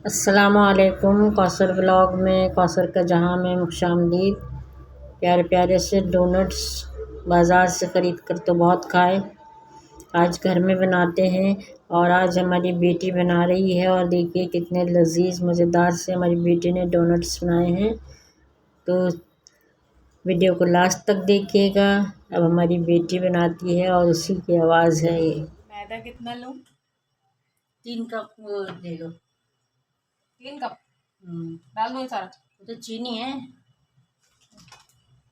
अस्सलामुअलैकुम। कौसर ब्लॉग में कौसर का जहां में खुशामदीद। प्यारे प्यारे से डोनट्स बाज़ार से ख़रीद कर तो बहुत खाए, आज घर में बनाते हैं। और आज हमारी बेटी बना रही है और देखिए कितने लजीज मज़ेदार से हमारी बेटी ने डोनट्स बनाए हैं। तो वीडियो को लास्ट तक देखिएगा। अब हमारी बेटी बनाती है और उसी की आवाज़ है ये। मैदा कितना लूं? 3 कप वो ले लो। 3 कप डाल दूं सारा? तो चीनी है।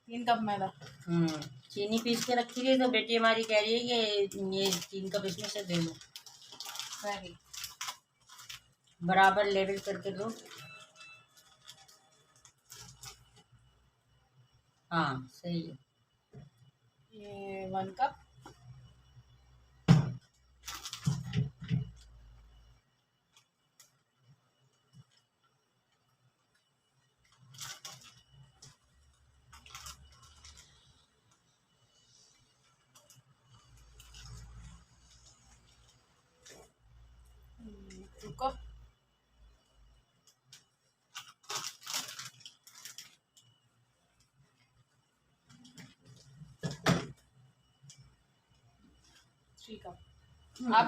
3 कप मैदा। चीनी पीस के रखी थी तो बेटी हमारी कह रही है कि ये 3 कप इसमें से दे लो। सही, बराबर लेवल करके लो। हाँ सही है। ये 1 cup. Two cup. Three cup. अब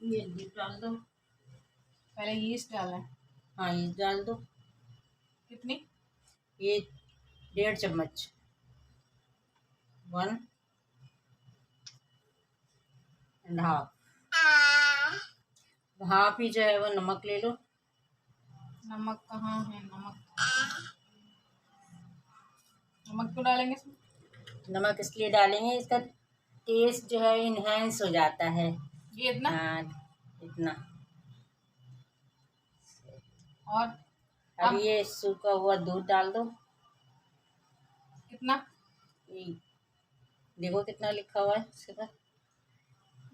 ये डाल दो। पहले यीस्ट डालना है। हाँ ये डाल दो। कितनी? ये 1.5 चम्मच। 1.5 हाफ ही जो है वो नमक ले लो। नमक कहाँ है? नमक क्यों डालेंगे इसमें? नमक इसलिए डालेंगे, इसका टेस्ट जो है इन्हेंस हो जाता है। ये इतना? हाँ इतना। और अब अब ये सूखा हुआ दूध डाल दो। कितना? ये देखो कितना लिखा हुआ है इसके पास।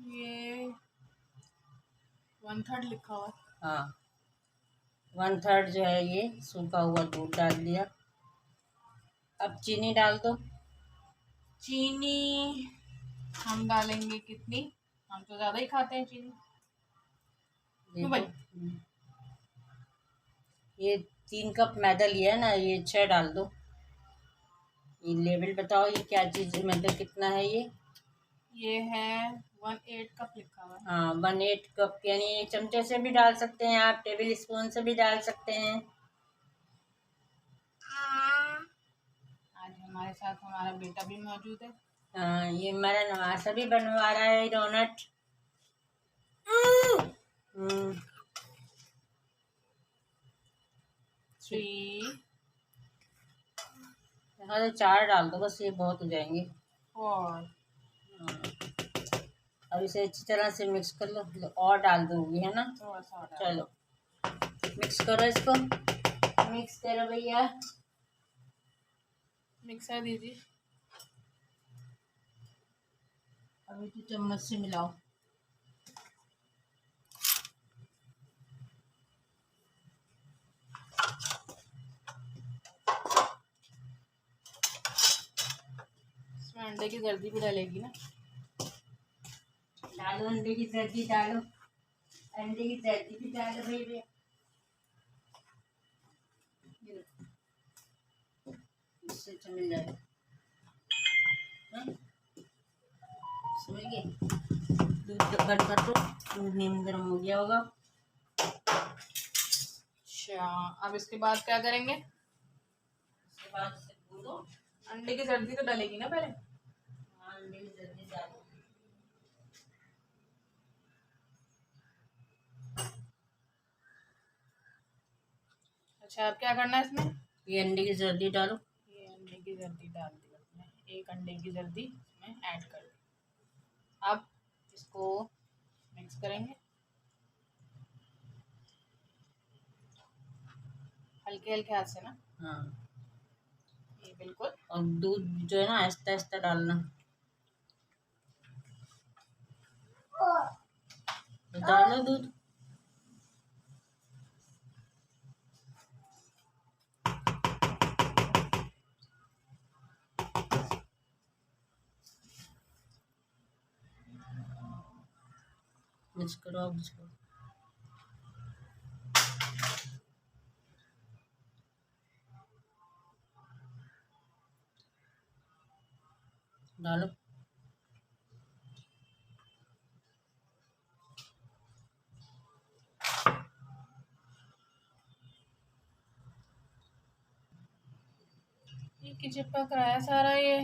ये 1/3 लिखा हुआ है। हाँ 1/3 जो है ये सूखा हुआ दूध डाल दिया। अब चीनी डाल दो। चीनी हम डालेंगे कितनी? हम तो ज़्यादा ही खाते हैं चीनी। क्यों देखो भाई? ये 3 कप मैदा लिया है ना, ये 6 डाल दो। ये लेवल बताओ, ये क्या चीज़ मतलब कितना है ये है 1/8 कप लिखा हुआ है। हाँ 1/8 कप, यानी एक चमचे से भी डाल सकते हैं आप, टेबल स्पून से भी डाल सकते हैं। आज हमारे साथ हमारा बेटा भी मौजूद है। हाँ ये हमारा नवासा भी बनवा रहा है डोनट। हम्म 3 हाँ तो 4 डाल दो बस, ये बहुत हो जाएंगे। 4। हाँ, अब इसे अच्छी तरह से मिक्स कर लो। और डाल दूंगी है ना। थोड़ा सा और डाल। चलो मिक्स करो इसको। मिक्स करो भैया। मिक्सर दीजिए। अभी तो चम्मच से मिलाओ। इसमें अंडे की जर्दी भी डालेगी ना? डालो अंडे की जर्दी डालो। अंडे की जर्दी भी डालो भैया। इससे अच्छा मिल जाएगा। हाँ? समझ गए। दूध बंद कर दो, दूध नीम गर्म हो गया होगा। अच्छा, अब इसके बाद क्या करेंगे? उसके बाद इसे भूनो। अंडे की जर्दी तो डालेगी ना पहले? हाँ, अंडे की जर्दी डालो। अच्छा, अब क्या करना है इसमें? ये अंडे की जर्दी डालो। ये अंडे की जर्दी डाल दी हमने। एक अंडे की जर्दी इसमें ऐड कर दी। अब इसको मिक्स करेंगे हल्के हल्के हाथ से ना। हाँ ये बिल्कुल। और दूध जो है ना आहिस्ता आहिस्ता डालना। तो डालो दूध। मिक्स करो अब इसको। डालो। ये कि चिपक रहा है सारा ये।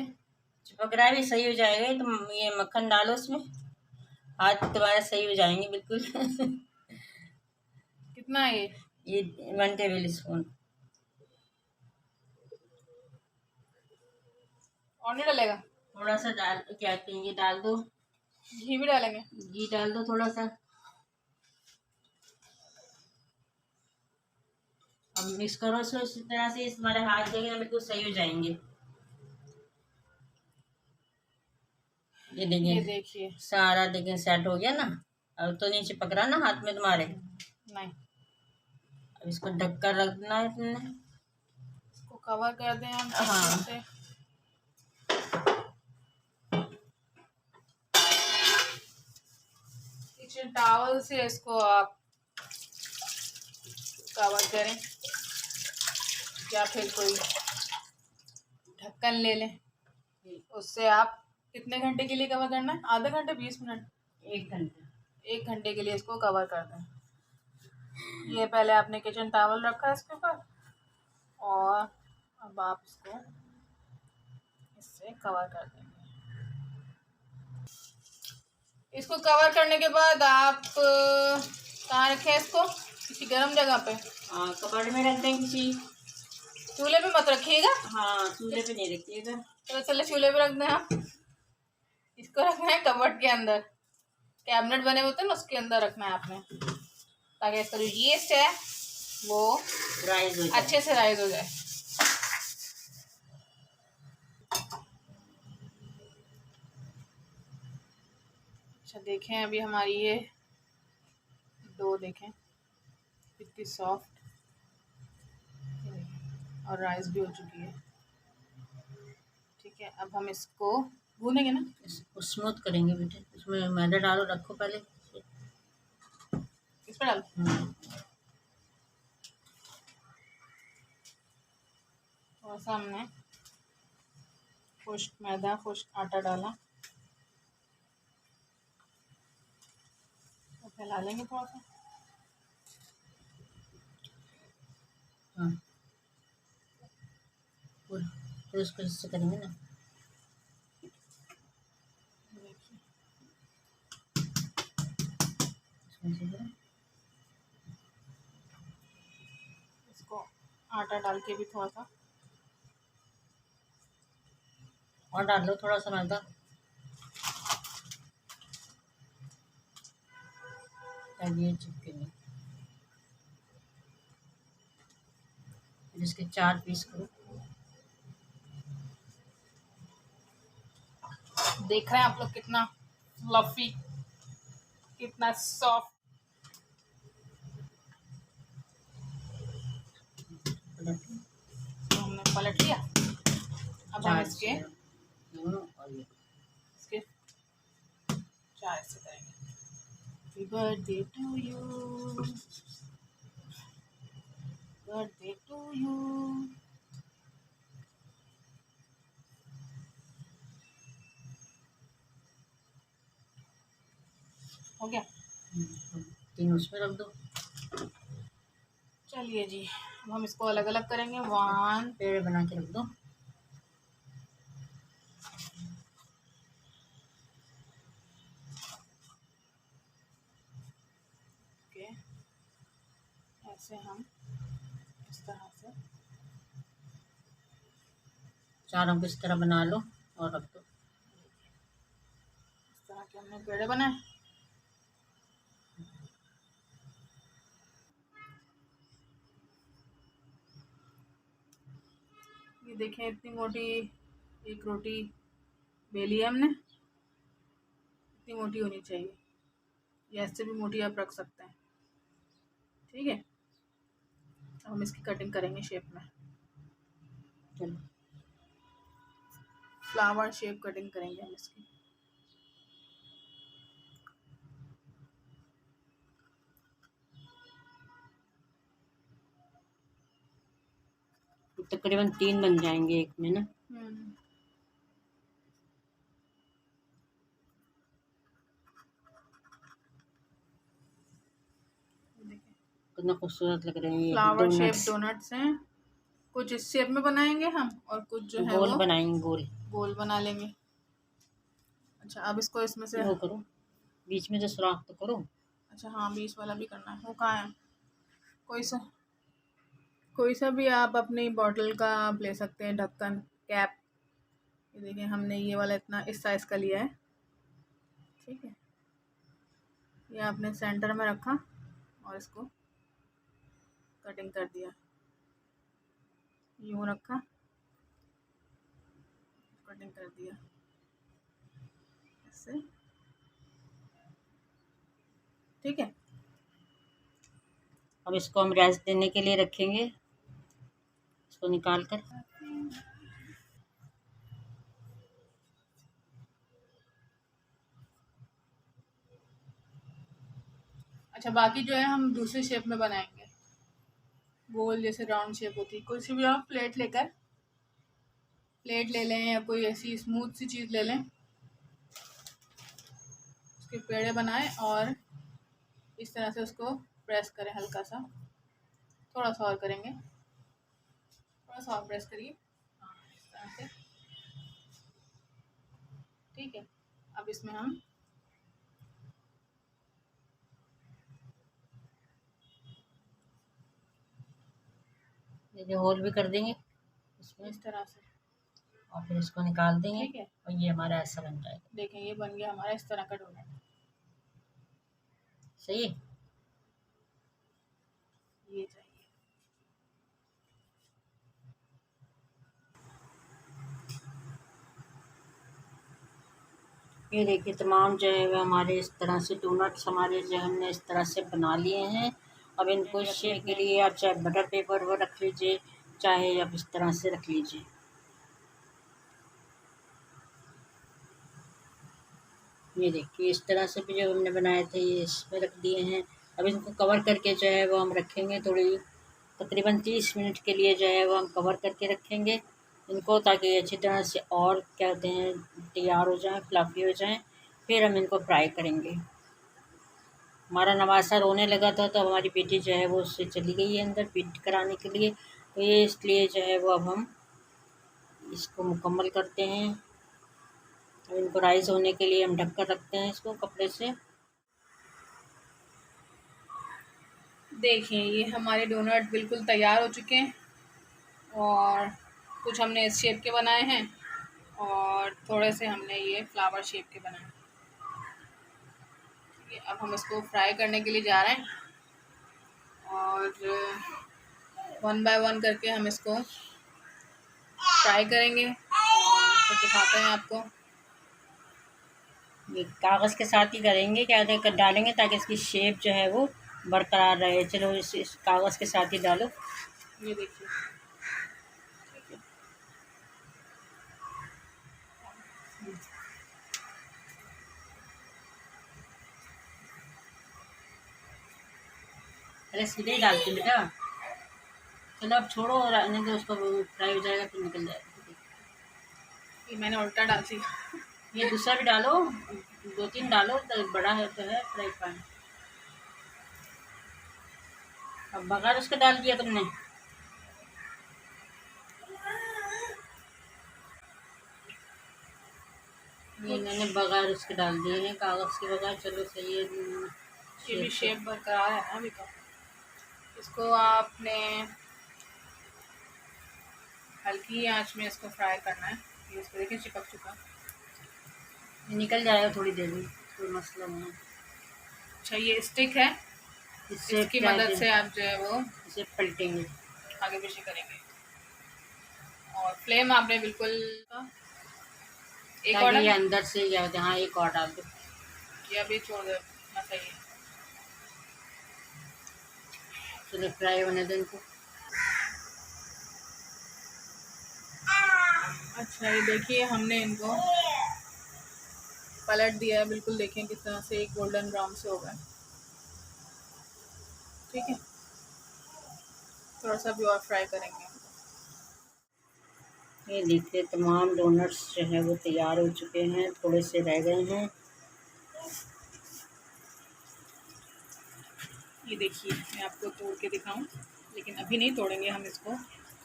चिपक रहा है भी सही हो जाएगा। तुम ये मक्खन डालो उसमें, हाथ तुम्हारे सही हो जाएंगे बिल्कुल। कितना है ये? ये 1 टेबल स्पून। और नहीं डलेगा? थोड़ा सा डाल, क्या कहेंगे, डाल दो। घी भी डालेंगे? घी डाल दो थोड़ा सा। अब मिक्स करो इसको इसी तरह से, तुम्हारे हाथ देखें बिल्कुल सही हो जाएंगे। ये ये देखें देखिए। सारा, देखें सेट हो गया ना। अब तो नहीं चिपक रहा ना हाथ में तुम्हारे। नहीं। अब इसको ढक कर रखना है तुमने। इसको कवर कर दें हम हाँ। से। किचन टॉवल से इसको आप कवर करें, या फिर कोई ढक्कन ले लें। उससे आप कितने घंटे के लिए कवर करना है? आधे घंटे, 20 मिनट, 1 घंटा। 1 घंटे के लिए इसको कवर कर दें। ये पहले आपने किचन टॉवल रखा है इसके ऊपर, और अब आप इसको इससे कवर कर देंगे। इसको कवर करने के बाद आप कहाँ रखें इसको? किसी गर्म जगह पे। हाँ, कपबोर्ड में रख दें किसी। चूल्हे पे मत रखिएगा। हाँ, चूल्हे पे नहीं रखिएगा। तो चलो चूल्हे पे रख दें आप। इसको रखना है कबर्ड के अंदर, कैबिनेट बने होते हैं ना, उसके अंदर रखना है आपने, ताकि इसका जो यीस्ट है वो राइज हो जाए, अच्छे से राइज हो जाए। अच्छा देखें, अभी हमारी ये डो देखें कितनी सॉफ्ट और राइस भी हो चुकी है। ठीक है, अब हम इसको भूनेंगे ना। इसको स्मूथ करेंगे बेटे। उसमें मैदा डालो, रखो पहले। इस पर डाल। थोड़ा सा हमने खुश्क मैदा, खुश्क आटा डाला, तो फैला लेंगे थोड़ा सा। हाँ, फिर उसको इससे करेंगे ना। देखिए, इसको आटा डाल के भी थोड़ा सा और डाल लो थोड़ा सा मैदा, ताकि ये चिपके नहीं। फिर इसके 4 पीस करो। देख रहे हैं आप लोग कितना फ्लफी, कितना सॉफ्ट। तो हमने पलट लिया। अब हम इसके दोनों और ये इसके 4 ऐसे करेंगे। Happy birthday to you, birthday to you. हो गया। 3 उसमें रख दो। चलिए जी, अब हम इसको अलग अलग करेंगे। 1 पेड़ बना के रख दो। के ऐसे हम इस तरह से 4 को इस तरह बना लो और रख दो। इस तरह के हमने पेड़े बनाए। ये देखें, इतनी मोटी एक रोटी बेली है हमने, इतनी मोटी होनी चाहिए, या इससे भी मोटी आप रख सकते हैं। ठीक है, अब हम इसकी कटिंग करेंगे शेप में। चलो, फ्लावर शेप कटिंग करेंगे हम इसकी। तकरीबन 3 बन जाएंगे एक में ना। कितना खूबसूरत लग रहे हैं ये फ्लावर शेप डोनट्स। डोनट्स हैं। कुछ इस शेप में बनाएंगे हम और कुछ जो है गोल वो बनाएंगे, गोल। गोल बना लेंगे। अच्छा, अब इसको इसमें से, वो करो, बीच में तो सुराख तो करो। अच्छा हाँ, बीच वाला भी करना है। वो कहाँ है? कोई सा कोई सा भी आप अपनी बॉटल का आप ले सकते हैं, ढक्कन, कैप। ये देखिए, हमने ये वाला इतना इस साइज़ का लिया है। ठीक है, ये आपने सेंटर में रखा और इसको कटिंग कर दिया। यूँ रखा, कटिंग कर दिया ऐसे। ठीक है, अब इसको हम रेस्ट देने के लिए रखेंगे, इसको निकाल कर। अच्छा बाकी जो है हम दूसरी शेप में बनाएंगे। गोल जैसे राउंड शेप होती है, कोई सी भी आप प्लेट ले लें या कोई ऐसी स्मूथ सी चीज़ ले लें, उसके पेड़े बनाएं और इस तरह से उसको प्रेस करें हल्का सा। थोड़ा सा और करेंगे, थोड़ा सा और प्रेस करिए। हाँ, इस तरह से। ठीक है, अब इसमें हम ये जो होल भी कर देंगे इसमें, इस तरह से, और फिर इसको निकाल देंगे। ठीक है, और ये हमारा ऐसा बन जाएगा। देखें ये बन गया हमारा इस तरह का डोनट। सही है। ये चाहिए। ये देखिए, तमाम जो है वो हमारे इस तरह से डोनट्स हमारे जो हमने इस तरह से बना लिए हैं। अब इनको शेक के लिए आप चाहे बटर पेपर वो रख लीजिए, चाहे आप इस तरह से रख लीजिए। ये देखिए, इस तरह से भी जो हमने बनाए थे ये इसमें रख दिए हैं। अब इनको कवर करके जो है वो हम रखेंगे, थोड़ी तकरीबन 30 मिनट के लिए जो है वो हम कवर करके रखेंगे इनको, ताकि अच्छी तरह से और क्या कहते हैं तैयार हो जाएँ, फ्लफ़ी हो जाएँ। फिर हम इनको फ्राई करेंगे। हमारा नवासा रोने लगा था, तो हमारी बेटी जो है वो उससे चली गई है अंदर फीड कराने के लिए। तो ये इसलिए जो है वो अब हम इसको मुकम्मल करते हैं। अब इनको राइस होने के लिए हम ढक कर रखते हैं इसको कपड़े से। देखिए ये हमारे डोनट बिल्कुल तैयार हो चुके हैं और कुछ हमने इस शेप के बनाए हैं और थोड़े से हमने ये फ्लावर शेप के बनाए हैं। ठीक है, अब हम इसको फ्राई करने के लिए जा रहे हैं और 1 बाय 1 करके हम इसको फ्राई करेंगे और फिर दिखाते हैं आपको। ये कागज़ के साथ ही करेंगे, क्या कहते हैं डालेंगे, ताकि इसकी शेप जो है वो बरकरार रहे। चलो इस कागज़ के साथ ही डालो। ये देखिए, अरे सीधे ही डालती बेटा। चलो अब छोड़ो, और नहीं तो उसको फ्राई हो जाएगा फिर निकल जाएगा। ये मैंने उल्टा डाल दिया। ये दूसरा भी डालो, 2-3 डालो, तो बड़ा है तो है फ्राई पैन। अब बगैर उसके डाल दिया तुमने। ये मैंने बगैर उसके डाल दिए हैं, कागज़ के बगैर। चलो सही है। ये भी शेप बरकरार है ना अभी तो। इसको आपने हल्की आंच में इसको फ्राई करना है। ये इसको देखिए चिपक चुका। ये निकल जाएगा थोड़ी देर में, कोई मसला नहीं है। अच्छा, ये स्टिक है, इससे इसकी क्या मदद से आप जो है वो इसे पलटेंगे। आगे पीछे करेंगे और फ्लेम आपने बिल्कुल एक और ताकि ये अंदर से क्या होता है। हाँ, एक और डाल दो। ये अभी छोड़ दो ना, सही है। चलो फ्राई होने दो इनको। अच्छा, ये देखिए हमने इनको पलट दिया है बिल्कुल। देखें किस तरह से एक गोल्डन ब्राउन से हो गए। ठीक है, थोड़ा सा भी और फ्राई करेंगे। ये देखिए, तमाम डोनट्स जो है वो तैयार हो चुके हैं, थोड़े से रह गए हैं। ये देखिए, मैं आपको तोड़ के दिखाऊं, लेकिन अभी नहीं तोड़ेंगे हम इसको,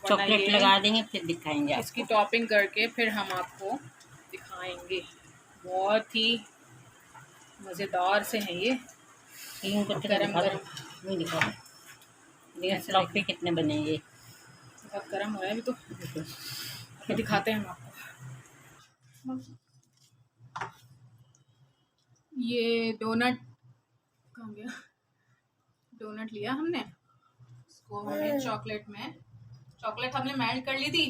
चॉकलेट लगा देंगे फिर दिखाएंगे आपको। इसकी टॉपिंग करके फिर हम आपको दिखाएंगे। बहुत ही मज़ेदार से हैं ये, गरम गरम। नहीं दिखा, फ्लॉपी कितने बनेंगे। बहुत गर्म हो रहा है अभी तो, अभी दिखाते हैं हम आपको। ये डोनट कहाँ गया, डोनट लिया हमने, इसको हमें चॉकलेट हमने मेल्ट कर ली थी,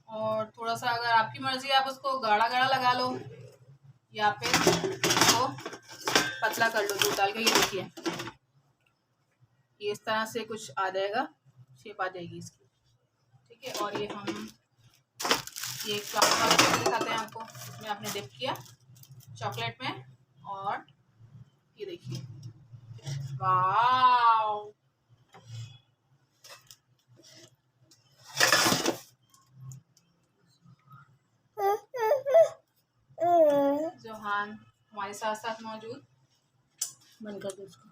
और थोड़ा सा अगर आपकी मर्जी आप उसको गाढ़ा गाढ़ा लगा लो या फिर इसको पतला कर लो दूध डाल के। ये देखिए, ये इस तरह से कुछ आ जाएगा, शेप आ जाएगी इसकी, ठीक है। और ये हम ये फ्लावर दिखाते हैं आपको, इसमें आपने डिप किया चॉकलेट में, और ये देखिए, वाव, जोहान हमारे साथ साथ मौजूद, बंद कर दो उसको।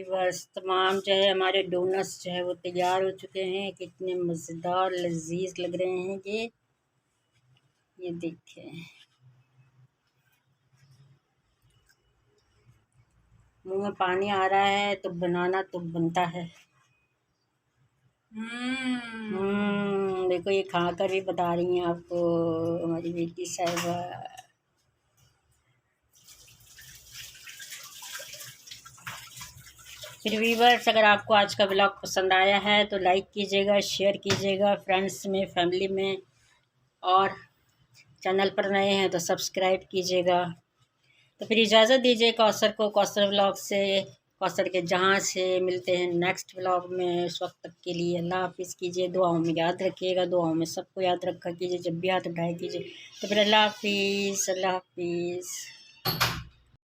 बस तमाम जो है हमारे डोनट्स जो है वो तैयार हो चुके हैं। कितने मज़ेदार लजीज लग रहे हैं ये देखें, मुंह में पानी आ रहा है तो बनाना तो बनता है। देखो ये खाकर भी बता रही हैं आपको हमारी बेटी साहिबा। फिर व्यूअर्स, अगर आपको आज का ब्लॉग पसंद आया है तो लाइक कीजिएगा, शेयर कीजिएगा फ्रेंड्स में, फैमिली में, और चैनल पर नए हैं तो सब्सक्राइब कीजिएगा। तो फिर इजाज़त दीजिए कौसर को, कौसर ब्लॉग से, कौसर के जहाँ से मिलते हैं नेक्स्ट ब्लॉग में। उस वक्त तक के लिए अल्लाह हाफिज़ कीजिए, दुआओं में याद रखिएगा, दुआओं में सबको याद रखा कीजिए, जब भी हाथ उठाए कीजिए। तो फिर अल्लाह हाफिज़, अल्लाह हाफिज़।